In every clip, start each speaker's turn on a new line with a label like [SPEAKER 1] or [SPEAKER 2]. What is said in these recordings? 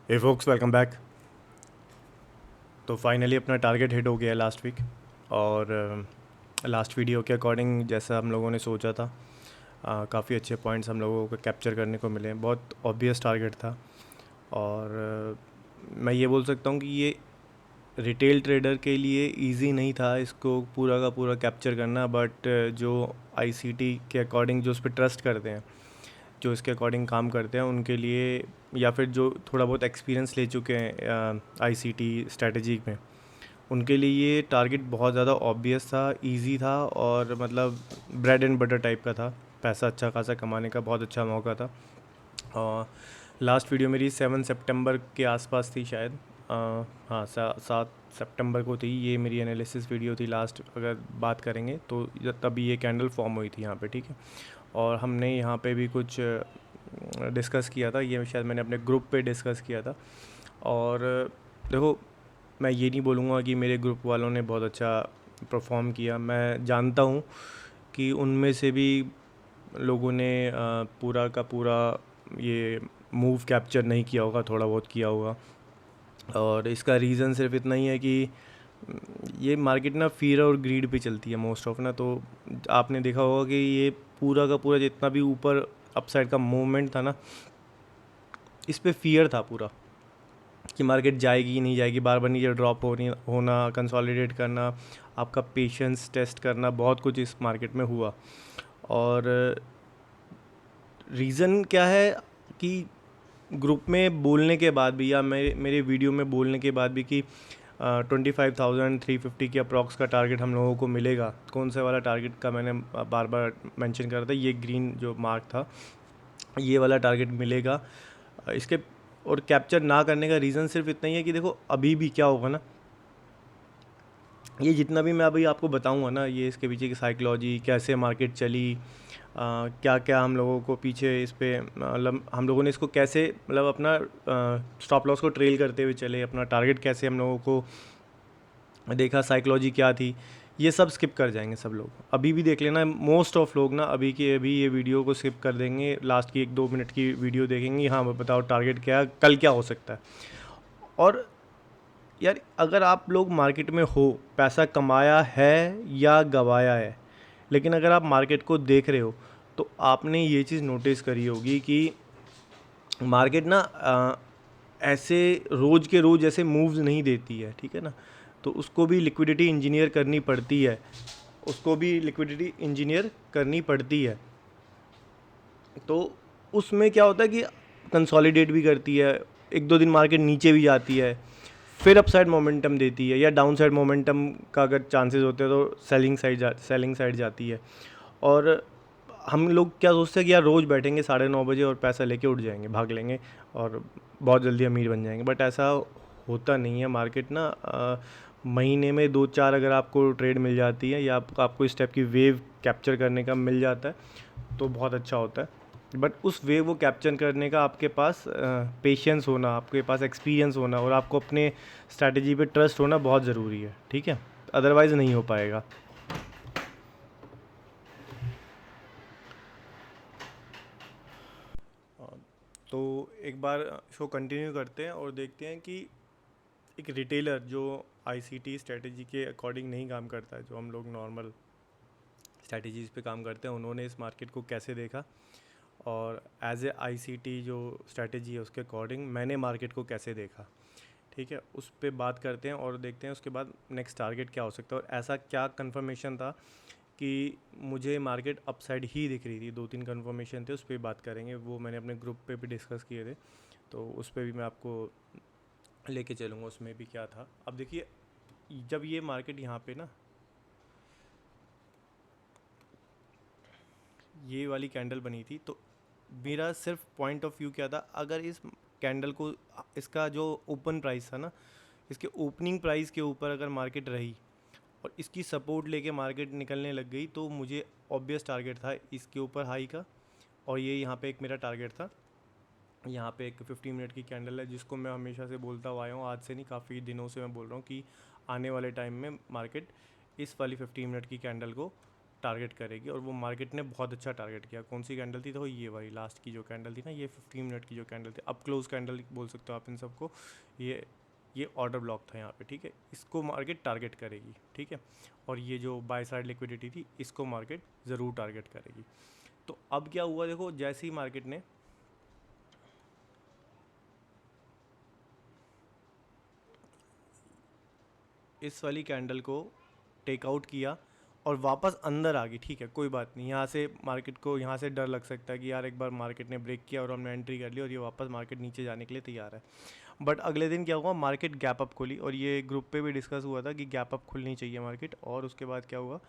[SPEAKER 1] हे focus, welcome back. तो finally अपना target hit हो गया लास्ट वीक। और लास्ट वीडियो के अकॉर्डिंग जैसा हम लोगों ने सोचा था, काफ़ी अच्छे पॉइंट्स हम लोगों को कैप्चर करने को मिले। बहुत ऑब्वियस टारगेट था। और मैं ये बोल सकता हूँ कि ये रिटेल ट्रेडर के लिए इजी नहीं था इसको पूरा का पूरा कैप्चर करना। बट जो आईसीटी के अकॉर्डिंग जो उस पर ट्रस्ट करते हैं, जो इसके अकॉर्डिंग काम करते हैं, उनके लिए, या फिर जो थोड़ा बहुत एक्सपीरियंस ले चुके हैं आईसीटी स्ट्रेटजी में, उनके लिए ये टारगेट बहुत ज़्यादा ऑब्वियस था, इजी था, और मतलब ब्रेड एंड बटर टाइप का था। पैसा अच्छा खासा कमाने का बहुत अच्छा मौका था। और लास्ट वीडियो मेरी 7 सितंबर के आसपास थी शायद। हाँ, 7 सितंबर को थी ये मेरी एनालिसिस वीडियो थी लास्ट, अगर बात करेंगे तो तभी ये कैंडल फॉर्म हुई थी यहाँ पे, ठीक है। और हमने यहाँ पे भी कुछ डिस्कस किया था, ये शायद मैंने अपने ग्रुप पे डिस्कस किया था। और देखो, मैं ये नहीं बोलूँगा कि मेरे ग्रुप वालों ने बहुत अच्छा परफॉर्म किया। मैं जानता हूँ कि उनमें से भी लोगों ने पूरा का पूरा ये मूव कैप्चर नहीं किया होगा, थोड़ा बहुत किया होगा। और इसका रीज़न सिर्फ इतना ही है कि ये मार्केट ना फियर और ग्रीड पे चलती है मोस्ट ऑफ ना। तो आपने देखा होगा कि ये पूरा का पूरा जितना भी ऊपर अपसाइड का मूवमेंट था ना, इस पे फियर था पूरा, कि मार्केट जाएगी नहीं जाएगी, बार बार नीचे ड्रॉप होना, कंसोलिडेट करना, आपका पेशेंस टेस्ट करना, बहुत कुछ इस मार्केट में हुआ। और रीज़न क्या है कि ग्रुप में बोलने के बाद भी, या मेरे मेरे वीडियो में बोलने के बाद भी, कि 25,350 की अप्रॉक्स का टारगेट हम लोगों को मिलेगा। कौन से वाला टारगेट का मैंने बार बार मेंशन करा था, ये ग्रीन जो मार्क था, ये वाला टारगेट मिलेगा। इसके और कैप्चर ना करने का रीज़न सिर्फ इतना ही है कि देखो अभी भी क्या होगा ना, ये जितना भी मैं अभी आपको बताऊंगा ना, ये इसके पीछे की साइकोलॉजी, कैसे मार्केट चली, क्या क्या हम लोगों को पीछे इस पे, मतलब हम लोगों ने इसको कैसे, मतलब अपना स्टॉप लॉस को ट्रेल करते हुए चले, अपना टारगेट कैसे हम लोगों को देखा, साइकोलॉजी क्या थी, ये सब स्किप कर जाएंगे सब लोग। अभी भी देख लेना, मोस्ट ऑफ लोग ना अभी के अभी ये वीडियो को स्किप कर देंगे, लास्ट की 1-2 मिनट की वीडियो देखेंगे, हाँ बताओ टारगेट क्या है, कल क्या हो सकता है। और यार, अगर आप लोग मार्केट में हो, पैसा कमाया है या गवाया है, लेकिन अगर आप मार्केट को देख रहे हो, तो आपने ये चीज़ नोटिस करी होगी कि मार्केट ना ऐसे रोज़ के रोज़ ऐसे मूव्स नहीं देती है, ठीक है ना। तो उसको भी लिक्विडिटी इंजीनियर करनी पड़ती है, उसको भी लिक्विडिटी इंजीनियर करनी पड़ती है। तो उसमें क्या होता है कि कंसोलिडेट भी करती है, 1-2 दिन मार्केट नीचे भी जाती है, फिर अपसाइड मोमेंटम देती है, या डाउन साइड मोमेंटम का अगर चांसेस होते हैं तो सेलिंग साइड जाती है। और हम लोग क्या सोचते हैं कि यार रोज़ बैठेंगे 9:30 बजे और पैसा लेके उठ जाएंगे, भाग लेंगे और बहुत जल्दी अमीर बन जाएंगे। बट ऐसा होता नहीं है। मार्केट ना महीने में 2-4 अगर आपको ट्रेड मिल जाती है, या आपको इस टाइप की वेव कैप्चर करने का मिल जाता है, तो बहुत अच्छा होता है। बट उस वेव को कैप्चर करने का आपके पास पेशेंस होना, आपके पास एक्सपीरियंस होना, और आपको अपने स्ट्रैटेजी पे ट्रस्ट होना बहुत ज़रूरी है, ठीक है। अदरवाइज़ नहीं हो पाएगा। तो एक बार शो कंटिन्यू करते हैं और देखते हैं कि एक रिटेलर जो आईसीटी स्ट्रेटजी के अकॉर्डिंग नहीं काम करता है, जो हम लोग नॉर्मल स्ट्रेटजीज़ पे काम करते हैं, उन्होंने इस मार्केट को कैसे देखा, और एज ए आईसीटी जो स्ट्रेटजी है उसके अकॉर्डिंग मैंने मार्केट को कैसे देखा, ठीक है। उस पर बात करते हैं और देखते हैं उसके बाद नेक्स्ट टारगेट क्या हो सकता है, और ऐसा क्या कंफर्मेशन था कि मुझे मार्केट अपसाइड ही दिख रही थी। 2-3 कंफर्मेशन थे, उस पर बात करेंगे, वो मैंने अपने ग्रुप पे भी डिस्कस किए थे, तो उस पर भी मैं आपको लेके चलूँगा, उसमें भी क्या था। अब देखिए, जब ये मार्केट यहाँ पे ना, ये वाली कैंडल बनी थी, तो मेरा सिर्फ पॉइंट ऑफ व्यू क्या था, अगर इस कैंडल को, इसका जो ओपन प्राइस था ना, इसके ओपनिंग प्राइस के ऊपर अगर मार्केट रही और इसकी सपोर्ट लेके मार्केट निकलने लग गई, तो मुझे ऑब्वियस टारगेट था इसके ऊपर हाई का। और ये यहाँ पे एक मेरा टारगेट था, यहाँ पे एक 15 मिनट की कैंडल है, जिसको मैं हमेशा से बोलता हुआ आया हूँ, आज से नहीं, काफ़ी दिनों से मैं बोल रहा हूँ कि आने वाले टाइम में मार्केट इस वाली 15 मिनट की कैंडल को टारगेट करेगी, और वो मार्केट ने बहुत अच्छा टारगेट किया। कौन सी कैंडल थी? तो ये वाली लास्ट की जो कैंडल थी ना, ये 15 मिनट की जो कैंडल थी, अप क्लोज कैंडल बोल सकते हो आप इन सबको। ये ऑर्डर ब्लॉक था यहाँ पे, ठीक है, इसको मार्केट टारगेट करेगी, ठीक है। और ये जो बाय साइड लिक्विडिटी थी, इसको मार्केट ज़रूर टारगेट करेगी। तो अब क्या हुआ, देखो जैसे ही मार्केट ने इस वाली कैंडल को टेकआउट किया और वापस अंदर आ गई, ठीक है, कोई बात नहीं। यहाँ से मार्केट को यहाँ से डर लग सकता है कि यार एक बार मार्केट ने ब्रेक किया और हमने एंट्री कर ली और ये वापस मार्केट नीचे जाने के लिए तैयार है। बट अगले दिन क्या हुआ, मार्केट गैप अप खुली, और ये ग्रुप पे भी डिस्कस हुआ था कि गैप अप खुलनी चाहिए मार्केट। और उसके बाद क्या हुआ,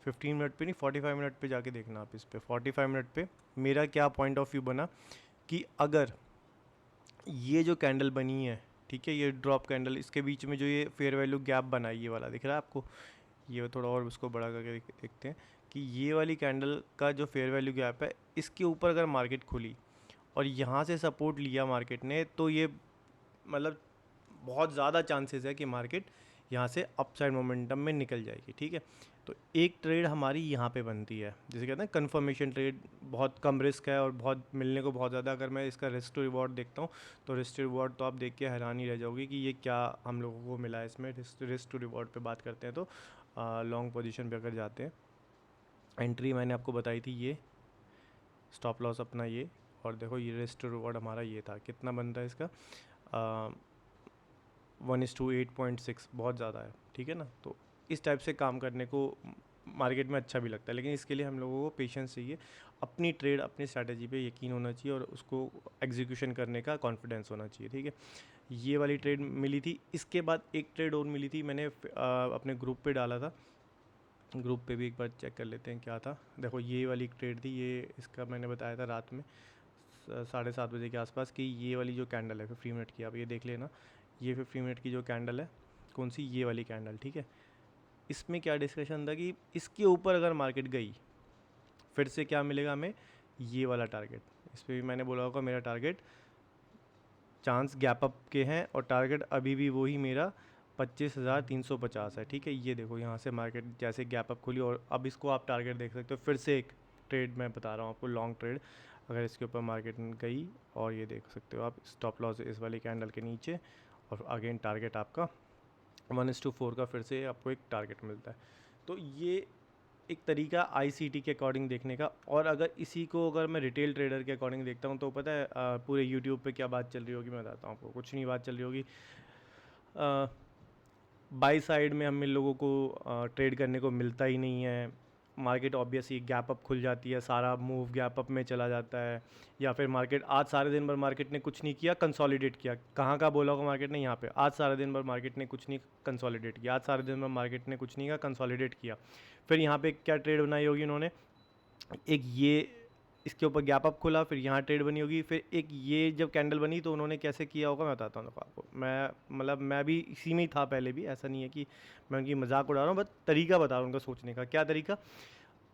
[SPEAKER 1] 15 मिनट पे नहीं 45 मिनट पे जाके देखना आप इस पे। 45 मिनट पे मेरा क्या पॉइंट ऑफ व्यू बना कि अगर ये जो कैंडल बनी है, ठीक है, ये ड्रॉप कैंडल, इसके बीच में जो ये फेयर वैल्यू गैप बना है, ये वाला दिख रहा है आपको, ये थोड़ा और उसको बड़ा करके देखते हैं कि ये वाली कैंडल का जो फेयर वैल्यू गैप है, इसके ऊपर अगर मार्केट खुली और यहाँ से सपोर्ट लिया मार्केट ने, तो ये मतलब बहुत ज़्यादा चांसेस है कि मार्केट यहाँ से अपसाइड मोमेंटम में निकल जाएगी, ठीक है। तो एक ट्रेड हमारी यहाँ पे बनती है, जैसे कहते हैं कंफर्मेशन ट्रेड, बहुत कम रिस्क है और बहुत मिलने को बहुत ज़्यादा। अगर मैं इसका रिस्क टू रिवॉर्ड देखता हूँ तो रिस्क टू रिवॉर्ड तो आप देख के हैरान ही रह जाओगे कि ये क्या हम लोगों को मिला है इसमें। रिस्क टू रिवॉर्ड पे बात करते हैं तो लॉन्ग पोजीशन पे अगर जाते हैं, एंट्री मैंने आपको बताई थी ये, स्टॉप लॉस अपना ये, और देखो ये रिस्क टू रिवॉर्ड हमारा ये था। कितना बनता है इसका? 1:8.6, बहुत ज़्यादा है, ठीक है ना। तो इस टाइप से काम करने को मार्केट में अच्छा भी लगता है, लेकिन इसके लिए हम लोगों को पेशेंस चाहिए, अपनी ट्रेड अपनी स्ट्रैटेजी पे यकीन होना चाहिए और उसको एग्जीक्यूशन करने का कॉन्फिडेंस होना चाहिए, ठीक है। ये वाली ट्रेड मिली थी। इसके बाद एक ट्रेड और मिली थी, मैंने अपने ग्रुप पे डाला था, ग्रुप पे भी एक बार चेक कर लेते हैं क्या था। देखो ये वाली ट्रेड थी, ये इसका मैंने बताया था रात में 7:30 बजे के आसपास कि ये वाली जो कैंडल है 15 मिनट की, आप ये देख लेना, ये 15 मिनट की जो कैंडल है, कौन सी? ये वाली कैंडल, ठीक है। इसमें क्या डिस्कशन था कि इसके ऊपर अगर मार्केट गई, फिर से क्या मिलेगा हमें? ये वाला टारगेट। इस पर भी मैंने बोला होगा मेरा टारगेट चांस गैप अप के हैं, और टारगेट अभी भी वही मेरा 25,350 है, ठीक है। ये देखो यहाँ से मार्केट जैसे गैप अप खुली, और अब इसको आप टारगेट देख सकते हो। फिर से एक ट्रेड मैं बता रहा हूँ आपको, लॉन्ग ट्रेड, अगर इसके ऊपर मार्केट गई, और ये देख सकते हो आप स्टॉप लॉस इस वाली कैंडल के नीचे, और अगेन टारगेट आपका 1:4 का फिर से आपको एक टारगेट मिलता है। तो ये एक तरीका आईसीटी के अकॉर्डिंग देखने का। और अगर इसी को अगर मैं रिटेल ट्रेडर के अकॉर्डिंग देखता हूँ तो पता है पूरे यूट्यूब पे क्या बात चल रही होगी, मैं बताता हूँ आपको। कुछ नहीं बात चल रही होगी, बाई साइड में हम इन लोगों को ट्रेड करने को मिलता ही नहीं है। मार्केट ऑब्वियसली गैप अप खुल जाती है, सारा मूव गैप अप में चला जाता है, या फिर मार्केट आज सारे दिन भर मार्केट ने कुछ नहीं किया, कंसोलिडेट किया। कहाँ का बोला होगा मार्केट ने? यहाँ पे आज सारे दिन भर मार्केट ने कुछ नहीं कंसोलिडेट किया, आज सारे दिन भर मार्केट ने कुछ नहीं किया, कंसोलिडेट किया। फिर यहाँ पे क्या ट्रेड बनाई होगी इन्होंने? एक ये इसके ऊपर गैप अप खुला, फिर यहाँ ट्रेड बनी होगी, फिर एक ये जब कैंडल बनी तो उन्होंने कैसे किया होगा मैं बताता हूँ आपको। मैं भी इसी में ही था पहले भी, ऐसा नहीं है कि मैं उनकी मजाक उड़ा रहा हूँ, बस तरीका बता रहा हूँ उनका सोचने का। क्या तरीका?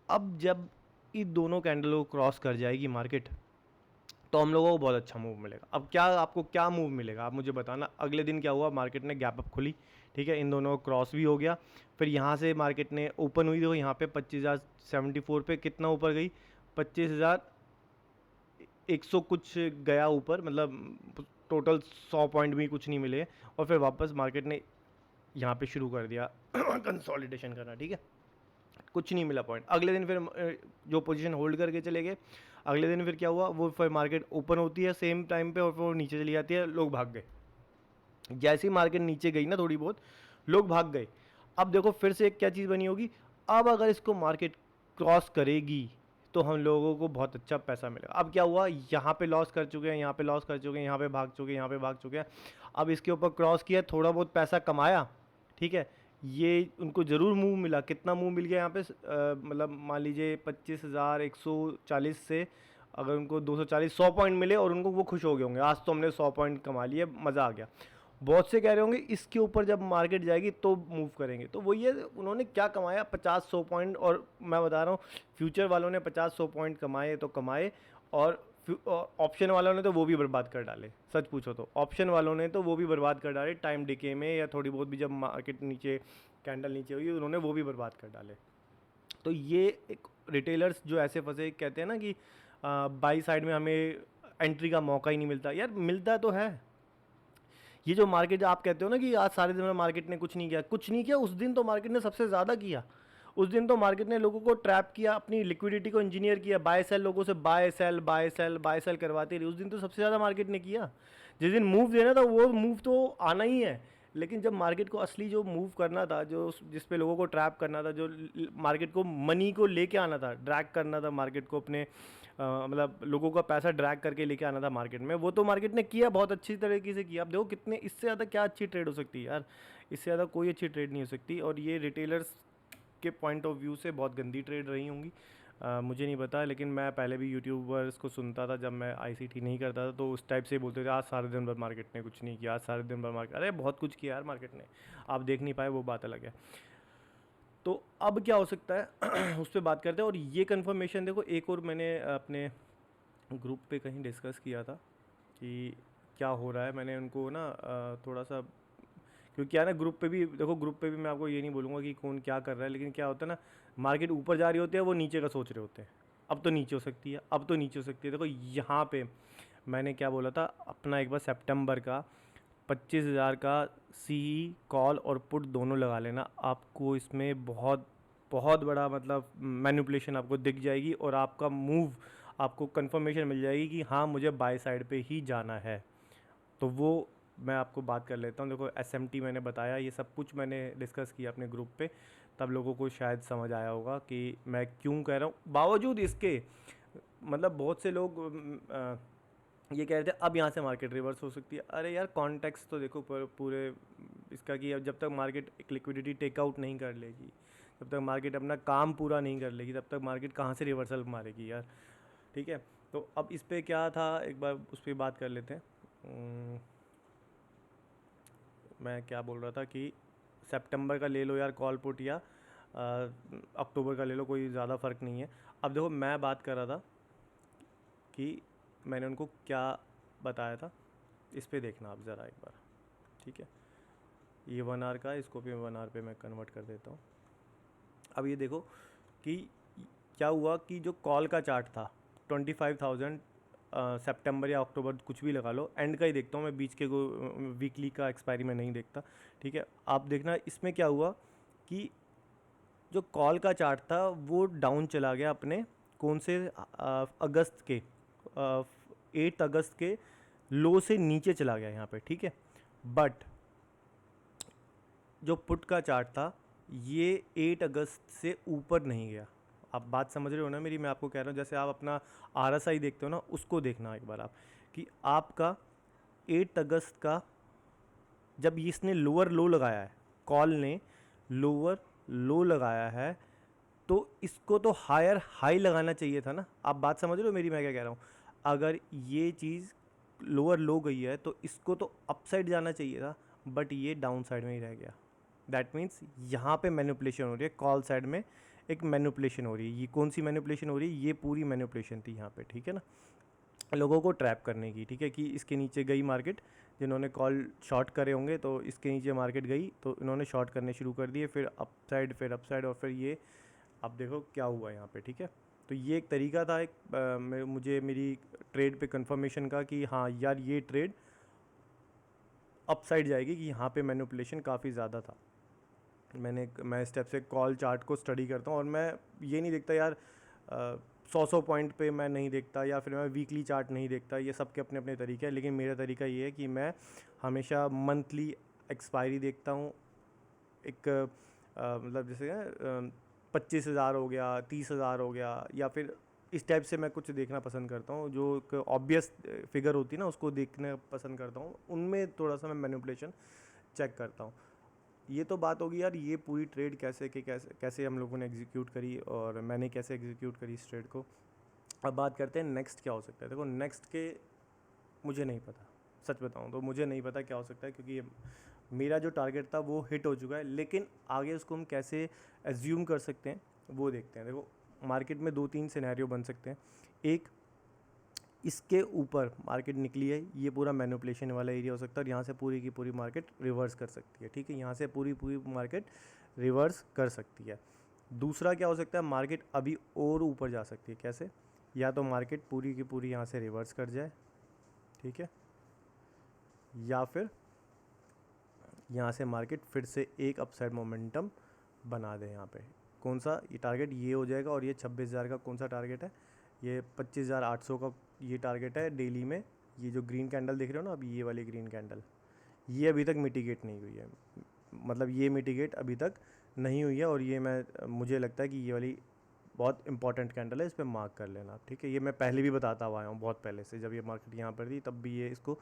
[SPEAKER 1] अब जब इन दोनों कैंडलों को क्रॉस कर जाएगी मार्केट, तो हम लोगों को बहुत अच्छा मूव मिलेगा। अब क्या आपको क्या मूव मिलेगा आप मुझे बताना। अगले दिन क्या हुआ, मार्केट ने गैप अप खुली, ठीक है, इन दोनों को क्रॉस भी हो गया। फिर यहाँ से मार्केट ने ओपन हुई, देखो यहाँ पे 25,074 पे कितना ऊपर गई, 25,100 कुछ गया ऊपर, मतलब टोटल 100 पॉइंट भी कुछ नहीं मिले। और फिर वापस मार्केट ने यहाँ पे शुरू कर दिया कंसोलिडेशन करना, ठीक है, कुछ नहीं मिला पॉइंट। अगले दिन फिर जो पोजीशन होल्ड करके चले गए। अगले दिन फिर क्या हुआ, वो फिर मार्केट ओपन होती है सेम टाइम पे और फिर वो नीचे चली जाती है, लोग भाग गए। जैसे ही मार्केट नीचे गई ना थोड़ी बहुत, लोग भाग गए। अब देखो फिर से एक क्या चीज़ बनी होगी, अब अगर इसको मार्केट क्रॉस करेगी तो हम लोगों को बहुत अच्छा पैसा मिलेगा। अब क्या हुआ, यहाँ पे लॉस कर चुके हैं, यहाँ पे लॉस कर चुके हैं, यहाँ पे भाग चुके हैं, यहाँ पे भाग चुके हैं। अब इसके ऊपर क्रॉस किया, थोड़ा बहुत पैसा कमाया, ठीक है। ये उनको ज़रूर मूव मिला। कितना मूव मिल गया यहाँ पे? मतलब मान लीजिए 25,140 से अगर उनको 240 100 पॉइंट मिले और उनको वो खुश हो गए होंगे, आज तो हमने 100 पॉइंट कमा लिए, मज़ा आ गया। बहुत से कह रहे होंगे इसके ऊपर जब मार्केट जाएगी तो मूव करेंगे। तो वही है, उन्होंने क्या कमाया, 50-100 पॉइंट। और मैं बता रहा हूँ फ्यूचर वालों ने 50-100 पॉइंट कमाए तो कमाए, और ऑप्शन वालों ने तो वो भी बर्बाद कर डाले। सच पूछो तो ऑप्शन वालों ने तो वो भी बर्बाद कर डाले टाइम डिके में, या थोड़ी बहुत भी जब मार्केट नीचे कैंडल नीचे हुई उन्होंने वो भी बर्बाद कर डाले। तो ये एक रिटेलर्स जो ऐसे फंसे कहते हैं ना कि बाई साइड में हमें एंट्री का मौका ही नहीं मिलता। यार मिलता तो है। ये जो मार्केट आप कहते हो ना कि आज सारे दिन में मार्केट ने कुछ नहीं किया, कुछ नहीं किया, उस दिन तो मार्केट ने सबसे ज़्यादा किया। उस दिन तो मार्केट ने लोगों को ट्रैप किया, अपनी लिक्विडिटी को इंजीनियर किया, बाय सेल, लोगों से buy sell buy sell buy sell करवाते रही। उस दिन तो सबसे ज़्यादा मार्केट ने किया। जिस दिन मूव देना था वो मूव तो आना ही है, लेकिन जब मार्केट को असली जो मूव करना था, जो जिस पे लोगों को ट्रैप करना था, जो मार्केट को मनी को लेके आना था, ड्रैग करना था मार्केट को अपने मतलब लोगों का पैसा ड्रैग करके लेके आना था मार्केट में, वो तो मार्केट ने किया, बहुत अच्छी तरीके से किया। आप देखो कितने, इससे ज़्यादा क्या अच्छी ट्रेड हो सकती है यार, इससे ज़्यादा कोई अच्छी ट्रेड नहीं हो सकती। और ये रिटेलर्स के पॉइंट ऑफ व्यू से बहुत गंदी ट्रेड रही होंगी, मुझे नहीं पता। लेकिन मैं पहले भी यूट्यूबर्स को सुनता था जब मैं आईसीटी नहीं करता था, तो उस टाइप से बोलते थे आज सारे दिन भर मार्केट ने कुछ नहीं किया, आज सारे दिन भर मार्केट, अरे बहुत कुछ किया यार मार्केट ने, आप देख नहीं पाए वो बात अलग है। तो अब क्या हो सकता है उस पर बात करते हैं। और ये कन्फर्मेशन देखो, एक और मैंने अपने ग्रुप पे कहीं डिस्कस किया था कि क्या हो रहा है। मैंने उनको ना थोड़ा सा, क्योंकि क्या है ना, ग्रुप पे भी देखो, ग्रुप पे भी मैं आपको ये नहीं बोलूँगा कि कौन क्या कर रहा है, लेकिन क्या होता है ना, मार्केट ऊपर जा रही होती है, वो नीचे का सोच रहे होते हैं, अब तो नीचे हो सकती है, अब तो नीचे हो सकती है। देखो यहाँ पे मैंने क्या बोला था, अपना एक बार सितंबर का 25,000 का सी कॉल और पुट दोनों लगा लेना, आपको इसमें बहुत बहुत बड़ा मतलब मैनिपुलेशन आपको दिख जाएगी, और आपका मूव, आपको कंफर्मेशन मिल जाएगी कि हाँ मुझे बाय साइड पे ही जाना है। तो वो मैं आपको बात कर लेता हूँ। देखो एसएमटी मैंने बताया, ये सब कुछ मैंने डिस्कस किया अपने ग्रुप पे, तब लोगों को शायद समझ आया होगा कि मैं क्यों कह रहा हूँ। बावजूद इसके मतलब बहुत से लोग ये कह रहे थे अब यहाँ से मार्केट रिवर्स हो सकती है। अरे यार कॉन्टेक्स्ट तो देखो पूरे इसका, कि अब जब तक मार्केट एक लिक्विडिटी टेकआउट नहीं कर लेगी, जब तक मार्केट अपना काम पूरा नहीं कर लेगी, तब तक मार्केट कहाँ से रिवर्सल मारेगी यार। ठीक है, तो अब इस पर क्या था, एक बार उस पर बात कर लेते हैं। मैं क्या बोल रहा था कि सितंबर का ले लो यार कॉल पुट, या अक्टूबर का ले लो, कोई ज़्यादा फ़र्क नहीं है। अब देखो मैं बात कर रहा था कि मैंने उनको क्या बताया था, इस पे देखना आप ज़रा एक बार, ठीक है। ये 1 आवर का, इसको भी 1 आवर पे मैं कन्वर्ट कर देता हूँ। अब ये देखो कि क्या हुआ कि जो कॉल का चार्ट था 25,000, सितंबर या अक्टूबर कुछ भी लगा लो, एंड का ही देखता हूँ मैं, बीच के वीकली का एक्सपायरी में नहीं देखता, ठीक है। आप देखना इसमें क्या हुआ कि जो कॉल का चार्ट था वो डाउन चला गया अपने कौन से अगस्त के 8 अगस्त के लो से नीचे चला गया यहाँ पे, ठीक है। बट जो पुट का चार्ट था ये 8 अगस्त से ऊपर नहीं गया। आप बात समझ रहे हो ना मेरी, मैं आपको कह रहा हूँ जैसे आप अपना आरएसआई देखते हो ना, उसको देखना एक बार आप, कि आपका 8 अगस्त का जब इसने लोअर लो लगाया है, कॉल ने लोअर लो लगाया है, तो इसको तो हायर हाई लगाना चाहिए था ना। आप बात समझ रहे हो मेरी, मैं क्या कह रहा हूँ। अगर ये चीज़ लोअर लो गई है तो इसको तो अपसाइड जाना चाहिए था, बट ये डाउन साइड में ही रह गया। दैट मीन्स यहाँ पे मैनिपुलेशन हो रही है, कॉल साइड में एक मैनिपुलेशन हो रही है। ये कौन सी मैनिपुलेशन हो रही है, ये पूरी मैनिपुलेशन थी यहाँ पे, ठीक है ना, लोगों को ट्रैप करने की, ठीक है। कि इसके नीचे गई मार्केट, जिन्होंने कॉल शॉर्ट करे होंगे तो इसके नीचे मार्केट गई तो इन्होंने शॉर्ट करने शुरू कर दिए, फिर अपसाइड, फिर अपसाइड, और फिर ये अब देखो क्या हुआ यहाँ पे, ठीक है। तो ये एक तरीका था एक मुझे मेरी ट्रेड पे कंफर्मेशन का कि हाँ यार ये ट्रेड अपसाइड जाएगी, कि यहाँ पे मैनिपुलेशन काफ़ी ज़्यादा था। मैं स्टेप से कॉल चार्ट को स्टडी करता हूँ, और मैं ये नहीं देखता यार 100 पॉइंट पे मैं नहीं देखता, या फिर मैं वीकली चार्ट नहीं देखता। ये सबके अपने अपने तरीके हैं, लेकिन मेरा तरीका ये है कि मैं हमेशा मंथली एक्सपायरी देखता हूँ। एक मतलब जैसे 25,000 हो गया, 30,000 हो गया, या फिर इस टाइप से मैं कुछ देखना पसंद करता हूँ। जो एक ऑब्वियस फिगर होती है ना, उसको देखना पसंद करता हूँ, उनमें थोड़ा सा मैं मैनिपुलेशन चेक करता हूँ। ये तो बात होगी यार, ये पूरी ट्रेड कैसे हम लोगों ने एग्जीक्यूट करी, और मैंने कैसे एग्जीक्यूट करी इस ट्रेड को। अब बात करते हैं नेक्स्ट क्या हो सकता है। देखो नेक्स्ट के मुझे नहीं पता, सच बताऊं तो मुझे नहीं पता क्या हो सकता है, क्योंकि मेरा जो टारगेट था वो हिट हो चुका है। लेकिन आगे उसको हम कैसे एज्यूम कर सकते हैं वो देखते हैं। देखो मार्केट में 2-3 सिनेरियो बन सकते हैं। एक, इसके ऊपर मार्केट निकली है, ये पूरा मैनिपुलेशन वाला एरिया हो सकता है, और यहाँ से पूरी की पूरी मार्केट रिवर्स कर सकती है, ठीक है। यहाँ से पूरी पूरी मार्केट रिवर्स कर सकती है। दूसरा क्या हो सकता है, मार्केट अभी और ऊपर जा सकती है। कैसे? या तो मार्केट पूरी की पूरी यहाँ से रिवर्स कर जाए, ठीक है, या फिर यहाँ से मार्केट फिर से एक अपसाइड मोमेंटम बना दे। यहाँ पे कौन सा ये टारगेट ये हो जाएगा, और ये 26,000 का कौन सा टारगेट है, ये 25,800 का ये टारगेट है डेली में। ये जो ग्रीन कैंडल दिख रहे हो ना अभी, ये वाली ग्रीन कैंडल, ये अभी तक मिटिगेट नहीं हुई है, मतलब ये मिटिगेट अभी तक नहीं हुई है। और ये मुझे लगता है कि ये वाली बहुत इंपॉर्टेंट कैंडल है, इस पर मार्क कर लेना आप, ठीक है। ये मैं पहले भी बताता हुआ आया हूँ बहुत पहले से, जब ये मार्केट यहाँ पर थी तब भी ये इसको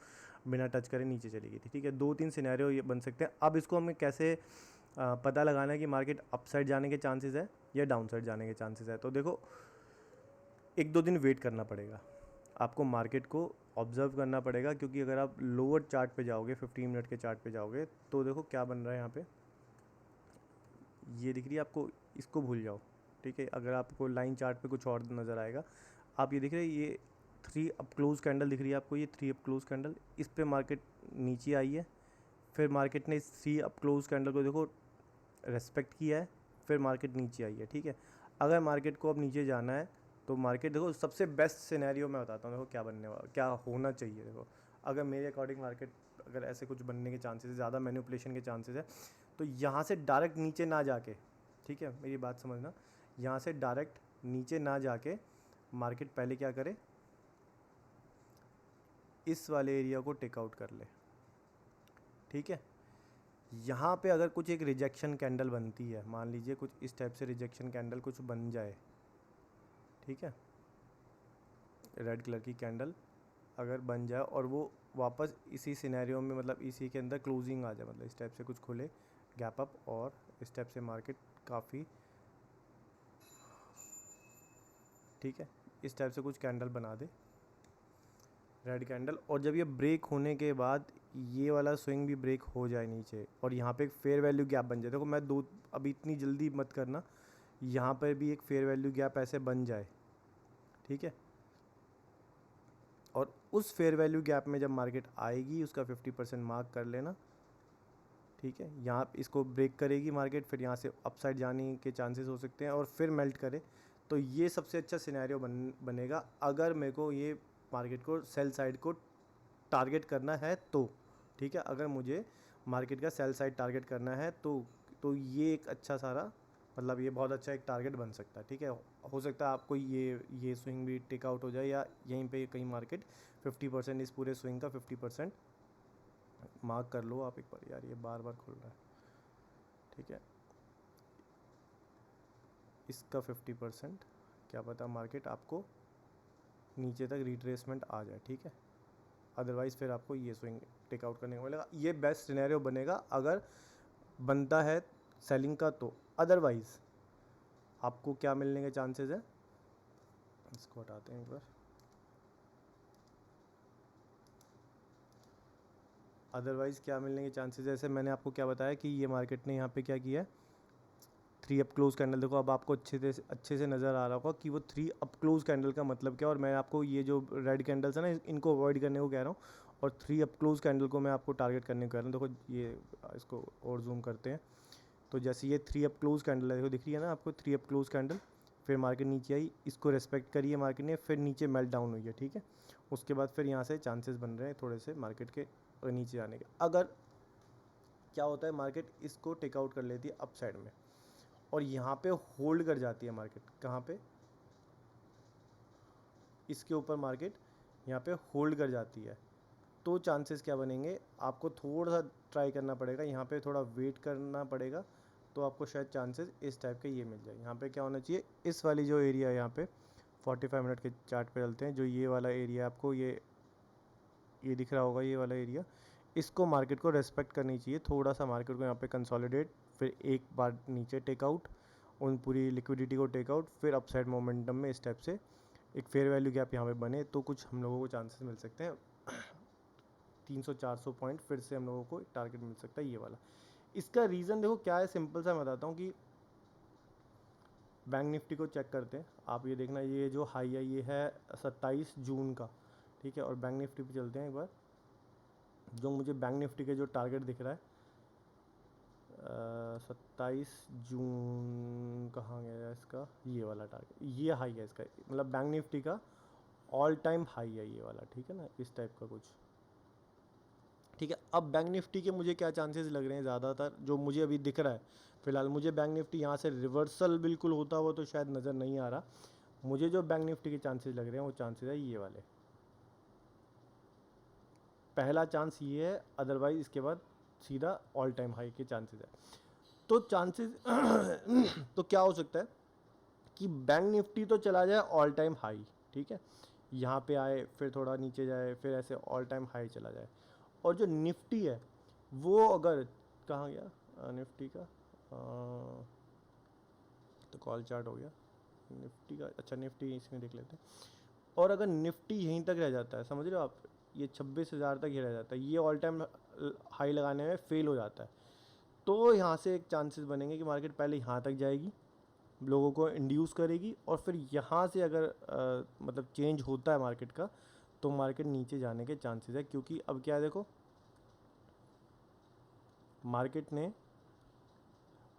[SPEAKER 1] बिना टच करे नीचे चली गई थी, ठीक है। 2-3 सिनेरियो ये बन सकते हैं। अब इसको हमें कैसे पता लगाना है कि मार्केट अपसाइड जाने के चांसेस है या डाउन साइड जाने के चांसेस है। तो देखो, 1-2 दिन वेट करना पड़ेगा आपको, मार्केट को ऑब्जर्व करना पड़ेगा, क्योंकि अगर आप लोअर चार्ट पे जाओगे, 15 मिनट के चार्ट पे जाओगे, तो देखो क्या बन रहा है यहाँ पे, ये दिख रही है आपको, इसको भूल जाओ, ठीक है। अगर आपको लाइन चार्ट पे कुछ और नज़र आएगा, आप ये दिख रहे हैं, ये 3 अप क्लोज कैंडल दिख रही है आपको, ये 3 अप क्लोज कैंडल, इस पे मार्केट नीचे आई है, फिर मार्केट ने इस 3 अप क्लोज कैंडल को देखो रेस्पेक्ट किया है, फिर मार्केट नीचे आई है, ठीक है। अगर मार्केट को अब नीचे जाना है तो मार्केट देखो, सबसे बेस्ट सिनेरियो मैं बताता हूँ, देखो क्या बनने वाला, क्या होना चाहिए। देखो, अगर मेरे अकॉर्डिंग मार्केट अगर ऐसे कुछ बनने के चांसेस है, ज़्यादा मैनिपुलेशन के चांसेस है, तो यहाँ से डायरेक्ट नीचे ना जाके, ठीक है, मेरी बात समझना, यहाँ से डायरेक्ट नीचे ना जाके मार्केट पहले क्या करे, इस वाले एरिया को टेक आउट कर ले, ठीक है। यहाँ पे अगर कुछ एक रिजेक्शन कैंडल बनती है, मान लीजिए कुछ इस टाइप से रिजेक्शन कैंडल कुछ बन जाए, ठीक है, रेड कलर की कैंडल अगर बन जाए और वो वापस इसी सिनेरियो में, मतलब इसी के अंदर क्लोजिंग आ जाए, मतलब इस टाइप से कुछ खुले गैप अप, और इस टाइप से मार्केट काफ़ी, ठीक है, इस टाइप से कुछ कैंडल बना दे रेड कैंडल, और जब ये ब्रेक होने के बाद ये वाला स्विंग भी ब्रेक हो जाए नीचे, और यहाँ पे एक फेयर वैल्यू गैप बन जाए। देखो मैं दो, अभी इतनी जल्दी मत करना, यहाँ पर भी एक फेयर वैल्यू गैप ऐसे बन जाए, ठीक है। और उस फेयर वैल्यू गैप में जब मार्केट आएगी, उसका 50% मार्क कर लेना, ठीक है। यहाँ इसको ब्रेक करेगी मार्केट, फिर यहाँ से अपसाइड जाने के चांसेस हो सकते हैं, और फिर मेल्ट करे, तो ये सबसे अच्छा सिनेरियो बनेगा अगर मेरे को ये मार्केट को सेल साइड को टारगेट करना है तो, ठीक है। अगर मुझे मार्केट का सेल साइड टारगेट करना है तो ये एक अच्छा सारा, मतलब ये बहुत अच्छा एक टारगेट बन सकता है, ठीक है। हो सकता है आपको ये स्विंग भी टेक आउट हो जाए, या यहीं पे कहीं मार्केट 50%, इस पूरे स्विंग का 50% मार्क कर लो आप एक बार। यार ये बार बार खुल रहा है, ठीक है, इसका 50%, क्या पता मार्केट आपको नीचे तक रिट्रेसमेंट आ जाए, ठीक है। अदरवाइज़ फिर आपको ये स्विंग टेक आउट करने को मिलेगा। ये बेस्ट सिनेरियो बनेगा अगर बनता है सेलिंग का तो। अदरवाइज़ आपको क्या मिलने के चांसेस है, इसको हटाते हैं एक बार। अदरवाइज़ क्या मिलने के चांसेस है, जैसे मैंने आपको क्या बताया कि ये मार्केट ने यहाँ पे क्या किया है, 3 अप क्लोज कैंडल। देखो अब आपको अच्छे से नज़र आ रहा होगा कि वो 3 अप क्लोज कैंडल का मतलब क्या है। और मैं आपको ये जो रेड कैंडल्स है ना, इनको अवॉइड करने को कह रहा हूँ, और 3 अप क्लोज कैंडल को मैं आपको टारगेट करने को कह रहा हूँ। देखो ये, इसको और जूम करते हैं, तो जैसे ये 3 अप क्लोज कैंडल है, देखो दिख रही है ना आपको 3 अप क्लोज कैंडल, फिर मार्केट नीचे आई, इसको रेस्पेक्ट करिए मार्केट ने, फिर नीचे मेल्ट डाउन हुई है, ठीक है। उसके बाद फिर यहाँ से चांसेस बन रहे हैं थोड़े से मार्केट के नीचे आने के। अगर क्या होता है, मार्केट इसको टेक आउट कर लेती है अप साइड में, और यहाँ पे होल्ड कर जाती है मार्केट, कहाँ पे, इसके ऊपर मार्केट यहाँ पे होल्ड कर जाती है, तो चांसेस क्या बनेंगे, आपको थोड़ा सा ट्राई करना पड़ेगा, यहाँ पे थोड़ा वेट करना पड़ेगा, तो आपको शायद चांसेस इस टाइप के ये मिल जाए। यहाँ पे क्या होना चाहिए, इस वाली जो एरिया है यहाँ पे 45 मिनट के चार्ट पे चलते हैं, जो ये वाला एरिया आपको ये दिख रहा होगा, ये वाला एरिया, इसको मार्केट को रेस्पेक्ट करनी चाहिए। थोड़ा सा मार्केट को यहाँ पे कंसोलिडेट, फिर एक बार नीचे टेकआउट, उन पूरी लिक्विडिटी को टेकआउट, फिर अपसाइड मोमेंटम में इस टाइप से एक फेयर वैल्यू गैप यहाँ पे बने, तो कुछ हम लोगों को चांसेस मिल सकते हैं। 300-400 पॉइंट फिर से हम लोगों को टारगेट मिल सकता है ये वाला। इसका रीज़न देखो क्या है, सिंपल सा मैं बताता हूँ कि बैंक निफ्टी को चेक करते हैं आप, ये देखना, ये जो हाई है ये है 27 जून का, ठीक है। और बैंक निफ्टी पे चलते हैं एक बार, जो मुझे बैंक निफ्टी के जो टारगेट दिख रहा है, 27 जून कहाँ गया इसका, ये वाला टारगेट, ये हाई है इसका, मतलब बैंक निफ्टी का ऑल टाइम हाई है ये वाला, ठीक है ना, इस टाइप का कुछ, ठीक है। अब बैंक निफ्टी के मुझे क्या चांसेस लग रहे हैं ज़्यादातर, जो मुझे अभी दिख रहा है फिलहाल, मुझे बैंक निफ्टी यहाँ से रिवर्सल बिल्कुल होता हुआ तो शायद नज़र नहीं आ रहा। मुझे जो बैंक निफ्टी के चांसेस लग रहे हैं वो चांसेस है ये वाले, पहला चांस ये है, अदरवाइज इसके बाद सीधा ऑल टाइम हाई के चांसेस है। तो चांसेस तो क्या हो सकता है कि बैंक निफ्टी तो चला जाए ऑल टाइम हाई, ठीक है, यहाँ पे आए फिर थोड़ा नीचे जाए फिर ऐसे ऑल टाइम हाई चला जाए, और जो निफ्टी है वो अगर, कहाँ गया निफ्टी का, तो कॉल चार्ट हो गया निफ्टी का, अच्छा निफ्टी इसमें देख लेते हैं। और अगर निफ्टी यहीं तक रह जाता है, समझ रहे हो आप, ये 26,000 तक ही रह जाता है, ये ऑल टाइम हाई लगाने में फेल हो जाता है, तो यहाँ से एक चांसेस बनेंगे कि मार्केट पहले यहाँ तक जाएगी, लोगों को इंड्यूस करेगी, और फिर यहाँ से अगर मतलब चेंज होता है मार्केट का, तो मार्केट नीचे जाने के चांसेस है। क्योंकि अब क्या है, देखो मार्केट ने,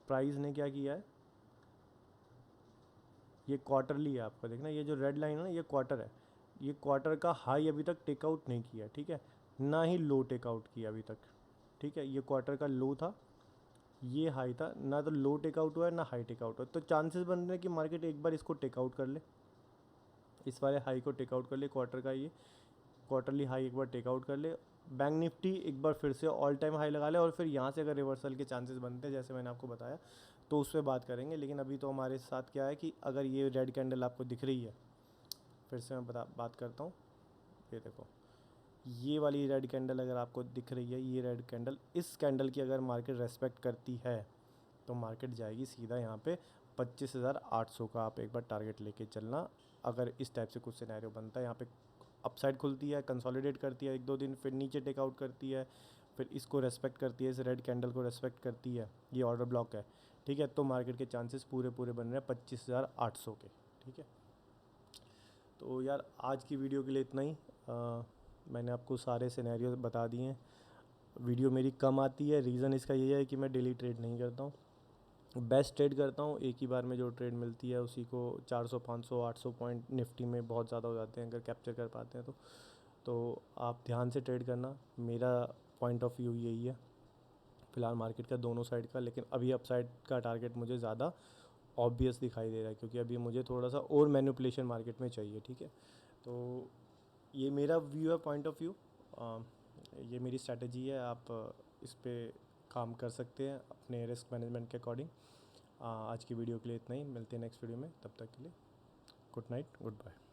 [SPEAKER 1] प्राइस ने क्या किया है, ये क्वार्टरली है, आपको देखना ये जो रेड लाइन है ना, ये क्वार्टर है, ये क्वार्टर का हाई अभी तक टेकआउट नहीं किया, ठीक है, ना ही लो टेकआउट किया अभी तक, ठीक है, ये क्वार्टर का लो था, ये हाई था, ना तो लो टेकआउट हुआ है ना हाई टेकआउट हुआ, तो चांसेस बन रहे हैं कि मार्केट एक बार इसको टेकआउट कर ले, इस वाले हाई को टेकआउट कर ले, क्वार्टर का ये क्वार्टरली हाई एक बार टेकआउट कर ले, बैंक निफ्टी एक बार फिर से ऑल टाइम हाई लगा ले, और फिर यहाँ से अगर रिवर्सल के चांसेस बनते हैं जैसे मैंने आपको बताया, तो उस पर बात करेंगे। लेकिन अभी तो हमारे साथ क्या है कि अगर ये रेड कैंडल आपको दिख रही है, फिर से मैं बात करता हूँ, ये देखो, ये वाली रेड कैंडल अगर आपको दिख रही है, ये रेड कैंडल, इस कैंडल की अगर मार्केट रेस्पेक्ट करती है तो मार्केट जाएगी सीधा यहाँ पे 25,800 का, आप एक बार टारगेट लेके चलना। अगर इस टाइप से कुछ सिनेरियो बनता है, यहाँ पे अपसाइड खुलती है, कंसोलिडेट करती है 1-2 दिन, फिर नीचे टेकआउट करती है, फिर इसको रेस्पेक्ट करती है, इस रेड कैंडल को रेस्पेक्ट करती है, ये ऑर्डर ब्लॉक है, ठीक है, तो मार्केट के चांसेस पूरे पूरे बन रहे हैं 25,800 के, ठीक है। तो यार आज की वीडियो के लिए इतना ही, मैंने आपको सारे सिनेरियो बता दिए हैं। वीडियो मेरी कम आती है, रीज़न इसका ये है कि मैं डेली ट्रेड नहीं करता हूँ, बेस्ट ट्रेड करता हूँ, एक ही बार में जो ट्रेड मिलती है उसी को 400 500 800 पॉइंट निफ्टी में बहुत ज़्यादा हो जाते हैं अगर कैप्चर कर पाते हैं तो आप ध्यान से ट्रेड करना, मेरा पॉइंट ऑफ व्यू यही है फ़िलहाल मार्केट का दोनों साइड का। लेकिन अभी अपसाइड का टारगेट मुझे ज़्यादा ऑब्वियस दिखाई दे रहा है, क्योंकि अभी मुझे थोड़ा सा और मैनिपुलेशन मार्केट में चाहिए, ठीक है। तो ये मेरा व्यू है, पॉइंट ऑफ व्यू, ये मेरी स्ट्रैटेजी है, आप इस पर काम कर सकते हैं अपने रिस्क मैनेजमेंट के अकॉर्डिंग। आज की वीडियो के लिए इतना ही, मिलते हैं नेक्स्ट वीडियो में, तब तक के लिए गुड नाइट, गुड बाय।